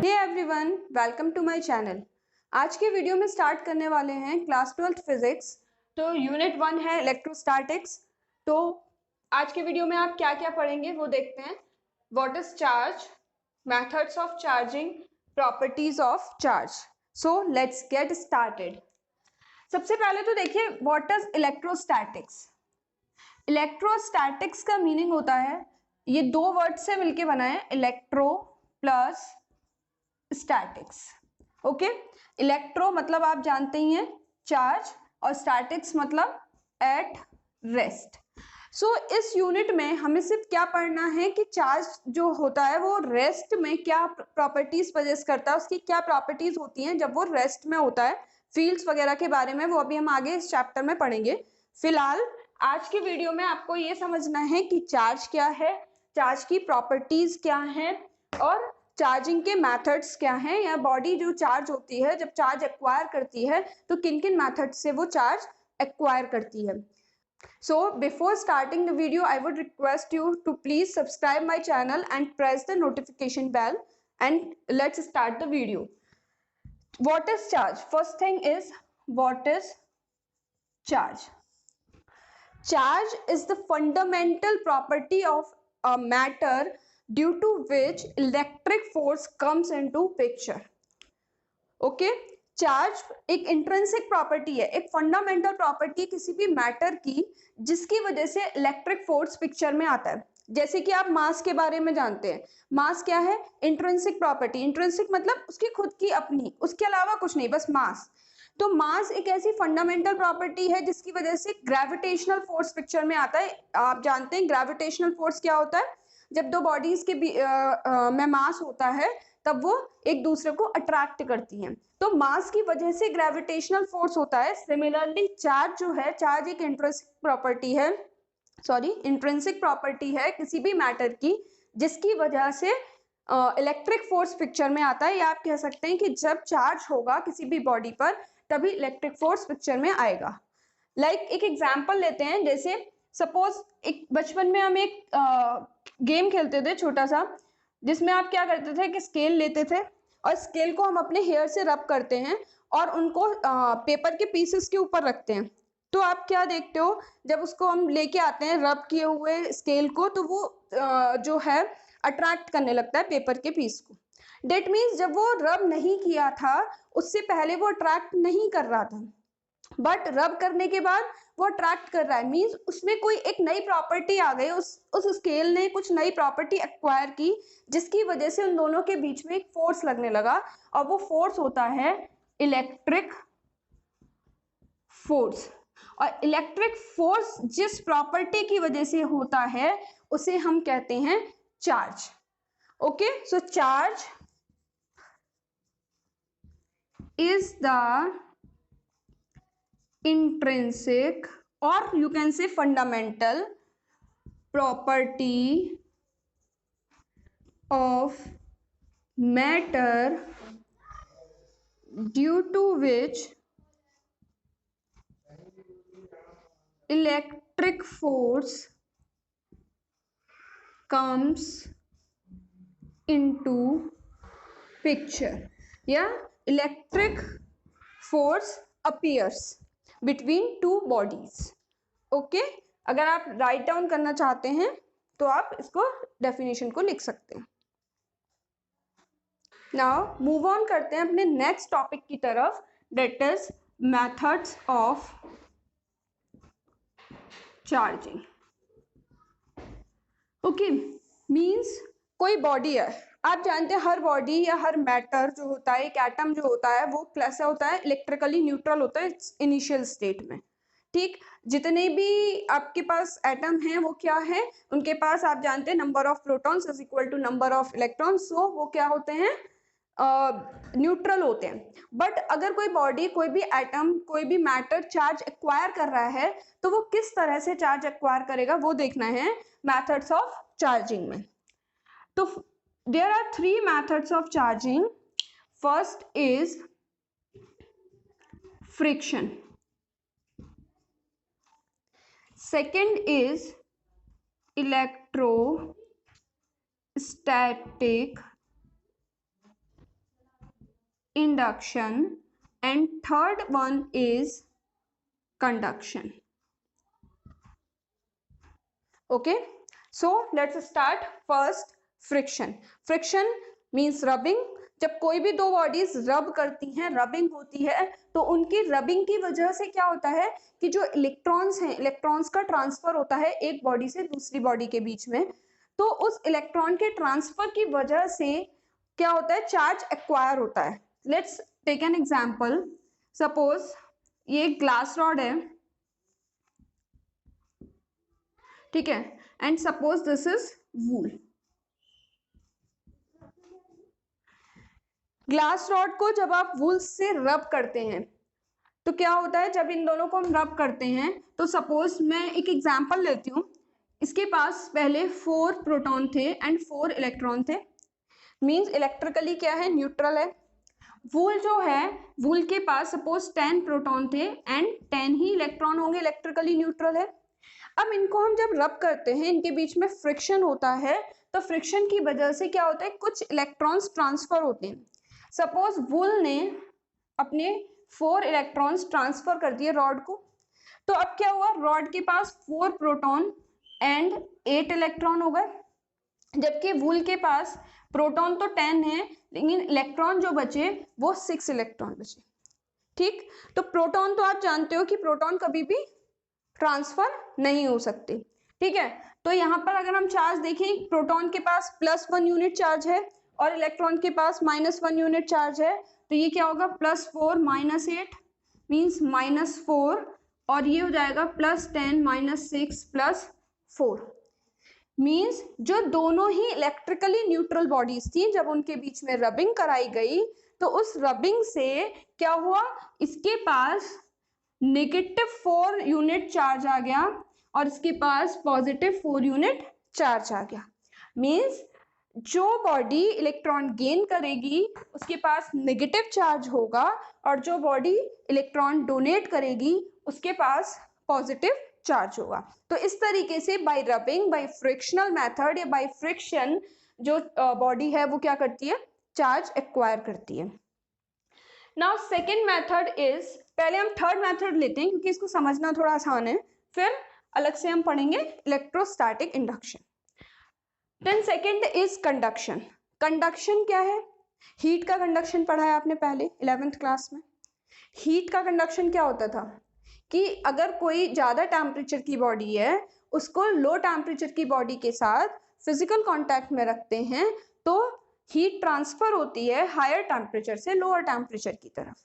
Hey everyone, welcome to my channel. आज के video में स्टार्ट करने वाले हैं क्लास 12th फिजिक्स। तो यूनिट 1 है इलेक्ट्रोस्टैटिक्स। तो आज के वीडियो में आप क्या क्या पढ़ेंगे वो देखते हैं। What is charge, methods of charging, properties of charge. So let's get started. सबसे पहले तो देखिए व्हाट इज इलेक्ट्रोस्टैटिक्स। इलेक्ट्रोस्टैटिक्स का मीनिंग होता है, ये दो वर्ड से मिलके बना है, electro plus statics. Okay, electro मतलब आप जानते ही हैं चार्ज, और स्टैटिक्स मतलब एट रेस्ट। सो इस यूनिट में हमें सिर्फ क्या पढ़ना है कि चार्ज जो होता है वो रेस्ट में क्या प्रॉपर्टीज पजेस करता है, उसकी क्या प्रॉपर्टीज होती हैं जब वो रेस्ट में होता है। फील्ड्स वगैरह के बारे में वो अभी हम आगे इस चैप्टर में पढ़ेंगे। फिलहाल आज की वीडियो में आपको ये समझना है कि चार्ज क्या है, चार्ज की प्रॉपर्टीज क्या हैं, और चार्जिंग के मेथड्स क्या हैं, या बॉडी जो चार्ज होती है जब चार्ज एक्वायर करती है तो किन किन मेथड से वो चार्ज एक्वायर करती है। So before starting the video, I would request you to please subscribe my channel and press the notification bell, and let's start the video. What is charge? First thing is, what is charge? Charge is the fundamental property of a matter due to which electric force comes into picture. Okay, charge एक intrinsic property है, एक fundamental property किसी भी matter की, जिसकी वजह से electric force picture में आता है। जैसे कि आप मास के बारे में जानते हैं, मास क्या है, इंट्रिंसिक प्रॉपर्टी। इंट्रिंसिक मतलब उसकी खुद की अपनी, उसके अलावा कुछ नहीं, बस मास। तो मास एक ऐसी फंडामेंटल प्रॉपर्टी है जिसकी वजह से ग्रेविटेशनल फोर्स पिक्चर में आता है। आप जानते हैं ग्रेविटेशनल फोर्स क्या होता है, जब दो बॉडीज के में मास होता है तब वो एक दूसरे को अट्रैक्ट करती हैं, तो मास की वजह से ग्रेविटेशनल फोर्स होता है। सिमिलरली चार्ज जो है, चार्ज एक इंट्रिंसिक प्रॉपर्टी है किसी भी मैटर की, जिसकी वजह से इलेक्ट्रिक फोर्स पिक्चर में आता है। या आप कह सकते हैं कि जब चार्ज होगा किसी भी बॉडी पर तभी इलेक्ट्रिक फोर्स पिक्चर में आएगा। एक एग्जाम्पल लेते हैं, जैसे सपोज एक बचपन में हम एक गेम खेलते थे छोटा सा, जिसमें आप क्या करते थे कि स्केल लेते थे और स्केल को हम अपने हेयर से रब करते हैं और उनको पेपर के पीसेस के ऊपर रखते हैं। तो आप क्या देखते हो, जब उसको हम लेके आते हैं रब किए हुए स्केल को, तो वो जो है अट्रैक्ट करने लगता है पेपर के पीस को। डेट मीन्स जब वो रब नहीं किया था उससे पहले वो अट्रैक्ट नहीं कर रहा था, बट रब करने के बाद वो अट्रैक्ट कर रहा है। मीन्स उसमें कोई एक नई प्रॉपर्टी आ गई, उस स्केल ने कुछ नई प्रॉपर्टी एक्वायर की, जिसकी वजह से उन दोनों के बीच में एक फोर्स लगने लगा, और वो फोर्स होता है इलेक्ट्रिक फोर्स। और इलेक्ट्रिक फोर्स जिस प्रॉपर्टी की वजह से होता है उसे हम कहते हैं charge. Okay, so charge is the intrinsic, or you can say fundamental property of matter due to which electric force comes into picture, या electric force appears between two bodies. Okay, अगर आप राइट डाउन करना चाहते हैं तो आप इसको definition को लिख सकते हैं। नाउ मूव ऑन करते हैं अपने नेक्स्ट टॉपिक की तरफ, that is methods of charging. Okay, means कोई बॉडी है, आप जानते हैं हर बॉडी या हर मैटर जो होता है, एक एटम जो होता है वो कैसा होता है, इलेक्ट्रिकली न्यूट्रल होता है इनिशियल स्टेट में। ठीक, जितने भी आपके पास एटम हैं वो क्या है, उनके पास आप जानते हैं number of protons is equal to number of electrons, so वो क्या होते हैं, न्यूट्रल होते हैं। बट अगर कोई बॉडी, कोई भी एटम, कोई भी मैटर चार्ज एक्वायर कर रहा है तो वो किस तरह से चार्ज एक्वायर करेगा वो देखना है मेथड्स ऑफ चार्जिंग में। तो there are three methods of charging. First is friction. Second is electrostatic induction, and third one is conduction. Okay, so let's start. First, friction. Friction means rubbing. जब कोई भी दो बॉडीज रब करती हैं, rubbing होती है, तो उनकी रबिंग की वजह से क्या होता है कि जो इलेक्ट्रॉन्स हैं, इलेक्ट्रॉन्स का ट्रांसफर होता है एक बॉडी से दूसरी बॉडी के बीच में। तो उस इलेक्ट्रॉन के ट्रांसफर की वजह से क्या होता है, चार्ज एक्वायर होता है। Let's take an example. Suppose ये ग्लास रॉड है, ठीक है, and suppose this is wool. Glass rod को जब आप वूल से रब करते हैं तो क्या होता है, जब इन दोनों को हम रब करते हैं तो सपोज मैं एक एग्जांपल लेती हूँ। इसके पास पहले 4 प्रोटॉन थे एंड 4 इलेक्ट्रॉन थे, मींस इलेक्ट्रिकली क्या है, न्यूट्रल है। वूल जो है, वूल के पास सपोज 10 प्रोटॉन थे एंड 10 ही इलेक्ट्रॉन होंगे, इलेक्ट्रिकली न्यूट्रल है। अब इनको हम जब रब करते हैं, इनके बीच में फ्रिक्शन होता है, तो फ्रिक्शन की वजह से क्या होता है, कुछ इलेक्ट्रॉन्स ट्रांसफर होते हैं। सपोज वूल ने अपने 4 इलेक्ट्रॉन्स ट्रांसफर कर दिए रॉड को, तो अब क्या हुआ, रॉड के पास 4 प्रोटॉन एंड 8 इलेक्ट्रॉन हो गए, जबकि वूल के पास प्रोटॉन तो 10 है लेकिन इलेक्ट्रॉन जो बचे वो 6 इलेक्ट्रॉन बचे। ठीक, तो प्रोटॉन तो आप जानते हो कि प्रोटॉन कभी भी ट्रांसफर नहीं हो सकते। ठीक है, तो यहाँ पर अगर हम चार्ज देखें, प्रोटॉन के पास +1 यूनिट चार्ज है और इलेक्ट्रॉन के पास -1 यूनिट चार्ज है, तो ये क्या होगा, +4 -8 मीन्स -4, और ये हो जाएगा +10 -6 +4 मीन्स जो दोनों ही इलेक्ट्रिकली न्यूट्रल बॉडीज थी, जब उनके बीच में रबिंग कराई गई तो उस रबिंग से क्या हुआ, इसके पास -4 यूनिट चार्ज आ गया और इसके पास +4 यूनिट चार्ज आ गया। मीन्स जो बॉडी इलेक्ट्रॉन गेन करेगी उसके पास नेगेटिव चार्ज होगा और जो बॉडी इलेक्ट्रॉन डोनेट करेगी उसके पास पॉजिटिव चार्ज होगा। तो इस तरीके से bye rubbing, bye frictional method या बाय फ्रिक्शन जो बॉडी है वो क्या करती है, चार्ज एक्वायर करती है। नाउ सेकेंड मेथड इज, पहले हम थर्ड मेथड लेते हैं क्योंकि इसको समझना थोड़ा आसान है, फिर अलग से हम पढ़ेंगे electrostatic induction. Then second is conduction. Conduction क्या है, हीट का कंडक्शन पढ़ा है आपने पहले 11th क्लास में। हीट का कंडक्शन क्या होता था कि अगर कोई ज़्यादा टेम्परेचर की बॉडी है, उसको लो टेम्परेचर की बॉडी के साथ फिजिकल कॉन्टैक्ट में रखते हैं तो हीट ट्रांसफर होती है हायर टेम्परेचर से लोअर टेम्परेचर की तरफ।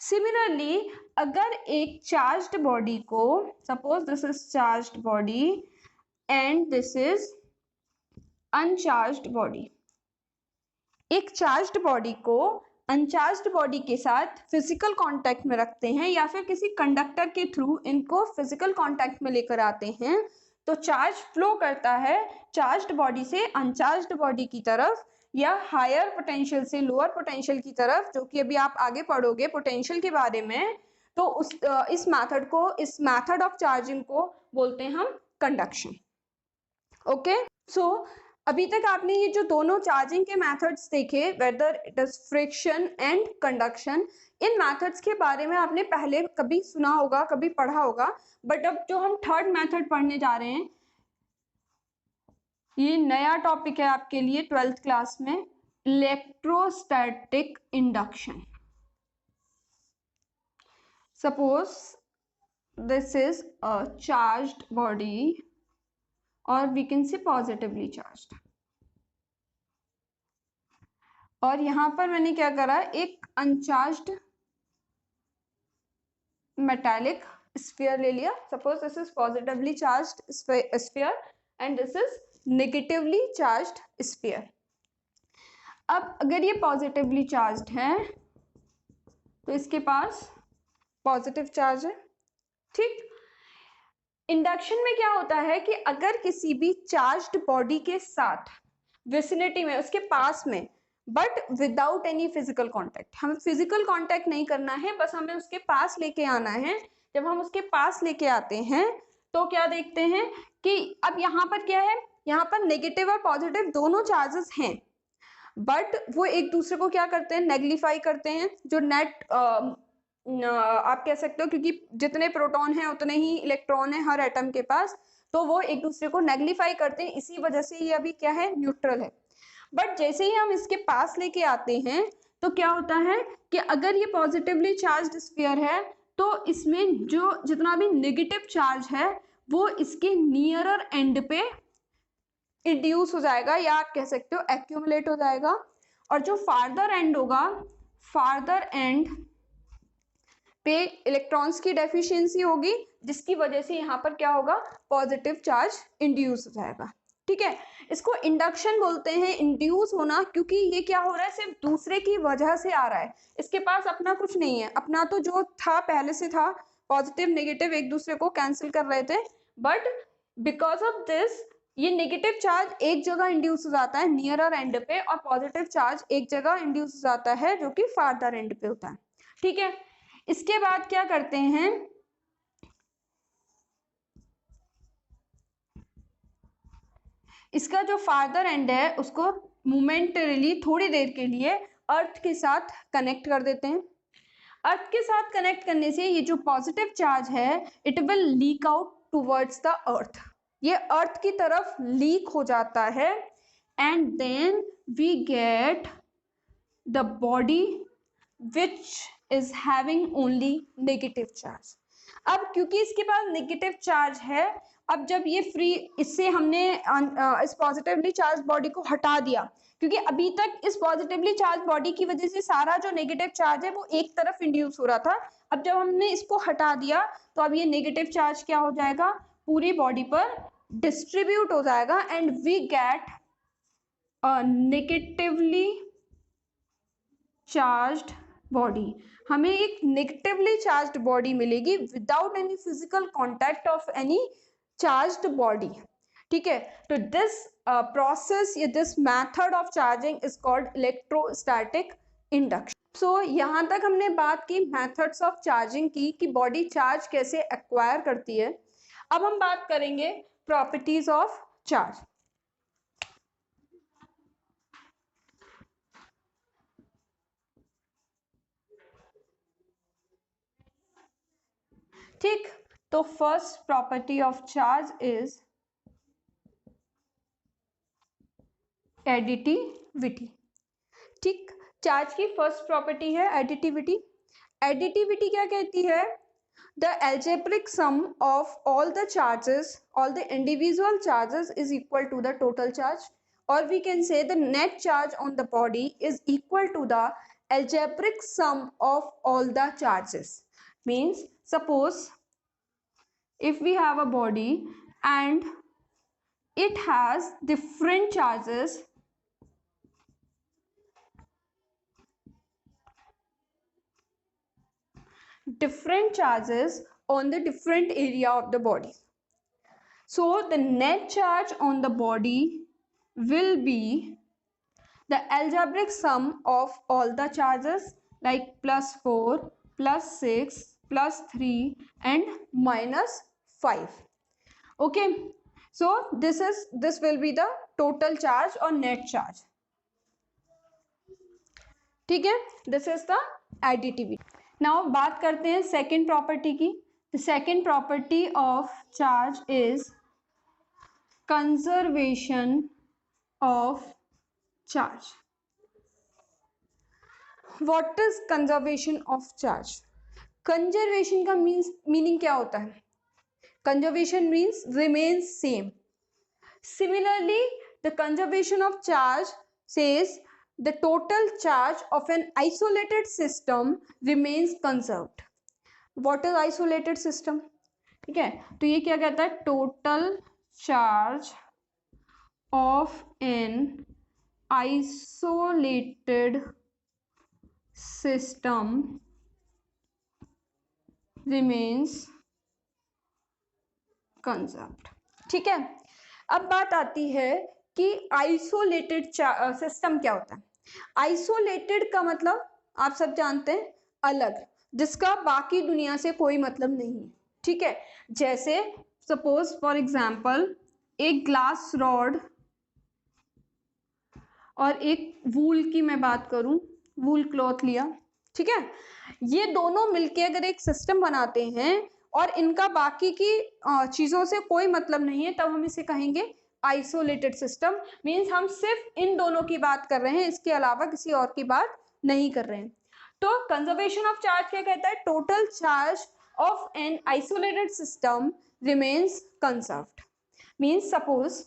सिमिलरली अगर एक चार्ज्ड बॉडी को, suppose this is charged body and this is uncharged body, एक चार्ज्ड बॉडी को अनचार्ज्ड बॉडी के साथ फिजिकल कांटेक्ट में रखते हैं या फिर किसी कंडक्टर के थ्रू इनको फिजिकल कांटेक्ट में लेकर आते हैं, तो चार्ज फ्लो करता है चार्ज्ड बॉडी से अनचार्ज्ड बॉडी की तरफ या हायर पोटेंशियल से लोअर पोटेंशियल की तरफ, जो कि अभी आप आगे पढ़ोगे पोटेंशियल के बारे में। तो इस मेथड ऑफ चार्जिंग को बोलते हैं हम कंडक्शन। ओके, सो अभी तक आपने ये जो दोनों चार्जिंग के मेथड्स देखे, whether it is friction and conduction, in methods के बारे में आपने पहले कभी सुना होगा, कभी पढ़ा होगा, बट अब जो हम थर्ड मेथड पढ़ने जा रहे हैं, ये नया टॉपिक है आपके लिए 12th क्लास में, electrostatic induction. Suppose this is a charged body और we can say positively charged, और यहां पर मैंने क्या करा, एक अनचार्ज्ड मेटालिक स्फीयर ले लिया। Suppose this is positively charged sphere and this is negatively charged sphere. अब अगर ये पॉजिटिवली चार्ज्ड है तो इसके पास पॉजिटिव चार्ज है। ठीक, इंडक्शन में क्या होता है कि अगर किसी भी चार्ज्ड बॉडी के साथ विसिनिटी में, उसके पास में, but without any physical contact, हमें फिजिकल कांटेक्ट नहीं करना है, बस हमें उसके पास लेके आना है। जब हम उसके पास लेके आते हैं तो क्या देखते हैं कि अब यहाँ पर क्या है, यहाँ पर नेगेटिव और पॉजिटिव दोनों चार्जेस हैं, बट वो एक दूसरे को क्या करते हैं, नेग्लिफाई करते हैं। जो नेट आप कह सकते हो, क्योंकि जितने प्रोटॉन हैं उतने ही इलेक्ट्रॉन है हर एटम के पास, तो वो एक दूसरे को नेग्लिफाई करते हैं, इसी वजह से ये अभी क्या है, न्यूट्रल है। बट जैसे ही हम इसके पास लेके आते हैं तो क्या होता है कि अगर ये पॉजिटिवली चार्ज स्फीयर है तो इसमें जो जितना भी नेगेटिव चार्ज है वो इसके नियरर एंड पे इंड्यूस हो जाएगा, या आप कह सकते हो एक्यूमुलेट हो जाएगा। और जो फार्दर एंड होगा, फार्दर एंड पे इलेक्ट्रॉन्स की डेफिशिएंसी होगी, जिसकी वजह से यहाँ पर क्या होगा, पॉजिटिव चार्ज इंड्यूस हो जाएगा। ठीक है, इसको इंडक्शन बोलते हैं, इंड्यूस होना, क्योंकि ये क्या हो रहा है, सिर्फ दूसरे की वजह से आ रहा है, इसके पास अपना कुछ नहीं है, अपना तो जो था पहले से था, पॉजिटिव नेगेटिव एक दूसरे को कैंसिल कर रहे थे, बट बिकॉज ऑफ दिस ये नेगेटिव चार्ज एक जगह इंड्यूस हो जाता है नियरर एंड पे, और पॉजिटिव चार्ज एक जगह इंड्यूस हो जाता है जो कि फार्दर एंड पे होता है। ठीक है, इसके बाद क्या करते हैं, इसका जो फार्दर एंड है उसको मोमेंटरीली थोड़ी देर के लिए अर्थ के साथ कनेक्ट कर देते हैं। अर्थ के साथ कनेक्ट करने से ये जो पॉजिटिव चार्ज है it will leak out towards the earth, ये अर्थ की तरफ लीक हो जाता है, and then we get the body which is having only negative charge. अब क्योंकि इसके पास नेगेटिव चार्ज है, अब जब ये फ्री, इससे हमने इस पॉजिटिवली चार्ज बॉडी को हटा दिया, क्योंकि अभी तक इस पॉजिटिवली चार्ज बॉडी की वजह से सारा जो नेगेटिव चार्ज है वो एक तरफ इंड्यूस हो रहा था, अब जब हमने इसको हटा दिया तो अब ये नेगेटिव चार्ज क्या हो जाएगा, पूरी बॉडी पर डिस्ट्रीब्यूट हो जाएगा, and we get negatively charged body. हमें एक नेगेटिवली चार्ज्ड बॉडी मिलेगी without any physical contact of any charged body. ठीक है, तो दिस प्रोसेस या this method of charging is called electrostatic induction. So यहाँ तक हमने बात की मेथड्स ऑफ चार्जिंग की, कि बॉडी चार्ज कैसे एक्वायर करती है। अब हम बात करेंगे प्रॉपर्टीज ऑफ चार्ज। ठीक, तो first property of charge is additivity. ठीक, चार्ज की फर्स्ट प्रॉपर्टी है एडिटिविटी। एडिटिविटी क्या कहती है, the algebraic sum of all the charges, all the individual charges is equal to the total charge, or we can say the net charge on the body is equal to the algebraic sum of all the charges. Means suppose if we have a body and it has different charges, on the different area of the body, so the net charge on the body will be the algebraic sum of all the charges, like +4 +6 +3 and -5. Okay, so this will be the total charge or net charge. ठीक है, this is the additivity. Now बात करते हैं second property की। The second property of charge is conservation of charge. What is conservation of charge? Conservation का meaning क्या होता है? Conservation means remains same. Similarly the conservation of charge says the total charge of an isolated system remains conserved. What is isolated system? ठीक है, तो ये क्या कहता है, total charge of an isolated system remains conserved. ठीक है, अब बात आती है कि आइसोलेटेड सिस्टम क्या होता है। आइसोलेटेड का मतलब आप सब जानते हैं, अलग, जिसका बाकी दुनिया से कोई मतलब नहीं है। ठीक है, जैसे सपोज फॉर एग्जांपल एक ग्लास रॉड और एक वूल की मैं बात करूं, वूल क्लॉथ लिया, ठीक है, ये दोनों मिलके अगर एक सिस्टम बनाते हैं और इनका बाकी की चीजों से कोई मतलब नहीं है, तब हम इसे कहेंगे आइसोलेटेड सिस्टम। मीन्स हम सिर्फ इन दोनों की बात कर रहे हैं, इसके अलावा किसी और की बात नहीं कर रहे हैं। तो कंजर्वेशन ऑफ चार्ज क्या कहता है? Total charge of an isolated system remains conserved. Means suppose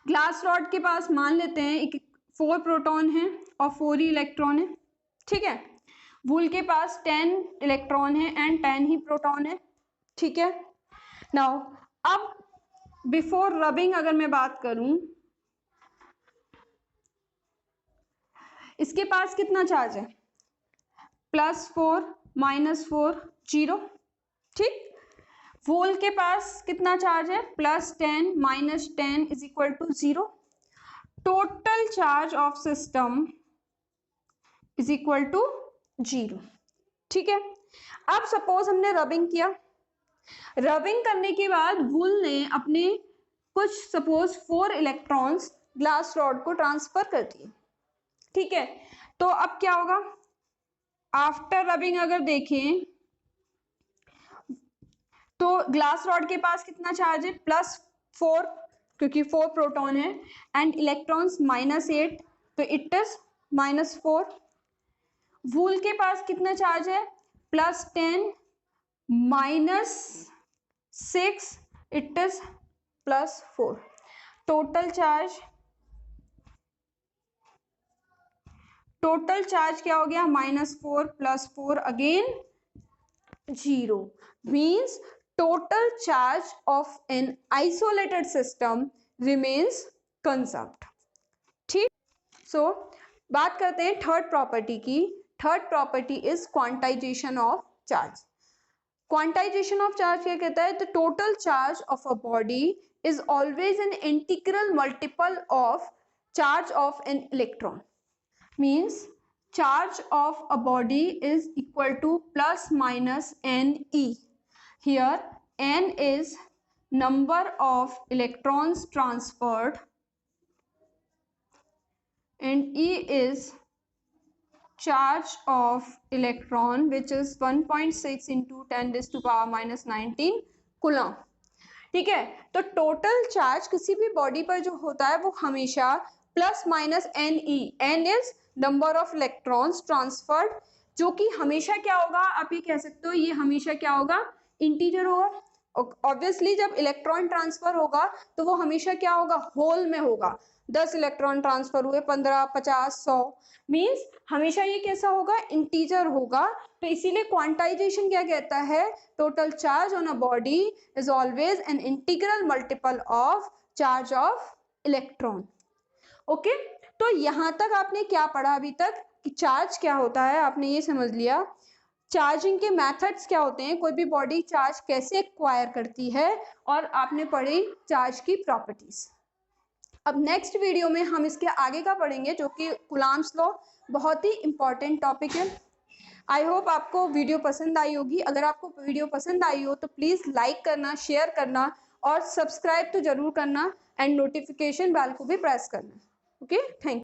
glass rod के पास मान लेते हैं 4 प्रोटॉन है और 4 ही इलेक्ट्रॉन है, ठीक है। वूल के पास 10 इलेक्ट्रॉन है एंड 10 ही प्रोटॉन है, ठीक है। नाउ अब बिफोर रबिंग अगर मैं बात करूं, इसके पास कितना चार्ज है? +4 -4 0, ठीक। वूल के पास कितना चार्ज है? +10 -10 = 0। टोटल चार्ज ऑफ सिस्टम = 0, ठीक है। अब सपोज हमने रबिंग किया, रबिंग करने के बाद वूल ने अपने कुछ सपोज 4 इलेक्ट्रॉन्स ग्लास रॉड को ट्रांसफर कर दिए, ठीक है। तो अब क्या होगा? आफ्टर रबिंग अगर देखें तो ग्लास रॉड के पास कितना चार्ज है? +4 क्योंकि 4 प्रोटॉन है एंड इलेक्ट्रॉन्स -8, तो इट इज -4। वूल के पास कितना चार्ज है? +10 -6, इट इज +4। टोटल चार्ज क्या हो गया? -4 +4 again 0। Means total charge of an isolated system remains conserved, ठीक। सो बात करते हैं थर्ड प्रॉपर्टी की। Third property is quantization of charge. Quantization of charge क्या कहता है? The total charge of a body is always an integral multiple of charge of an electron. Means charge of a body is equal to ±NE. Here N is number of electrons transferred and E is charge of electron, which is 1.6 × 10⁻⁻19 coulomb, ठीक है। तो total charge किसी भी body पर जो होता है वो हमेशा ±NE, N is number of electrons transferred, जो कि हमेशा क्या होगा? आप ये कह सकते हो ये हमेशा क्या होगा? इंटीजर होगा। ऑब्वियसली जब इलेक्ट्रॉन ट्रांसफर होगा तो वो हमेशा क्या होगा? होल में होगा। 10 इलेक्ट्रॉन ट्रांसफर हुए, 15, 50, 100, मीन्स हमेशा ये कैसा होगा? इंटीजर होगा। तो इसीलिए क्वांटाइजेशन क्या कहता है? Total charge on a body is always an integral multiple of charge of electron. Okay, तो यहां तक आपने क्या पढ़ा अभी तक कि चार्ज क्या होता है, आपने ये समझ लिया। चार्जिंग के मेथड्स क्या होते हैं, कोई भी बॉडी चार्ज कैसे एक्वायर करती है, और आपने पढ़ी चार्ज की प्रॉपर्टीज। अब नेक्स्ट वीडियो में हम इसके आगे का पढ़ेंगे, जो कि कूलम्ब्स लॉ, बहुत ही इंपॉर्टेंट टॉपिक है। आई होप आपको वीडियो पसंद आई होगी। अगर आपको वीडियो पसंद आई हो तो प्लीज़ लाइक करना, शेयर करना और सब्सक्राइब तो जरूर करना एंड नोटिफिकेशन बेल को भी प्रेस करना। Okay, thank you.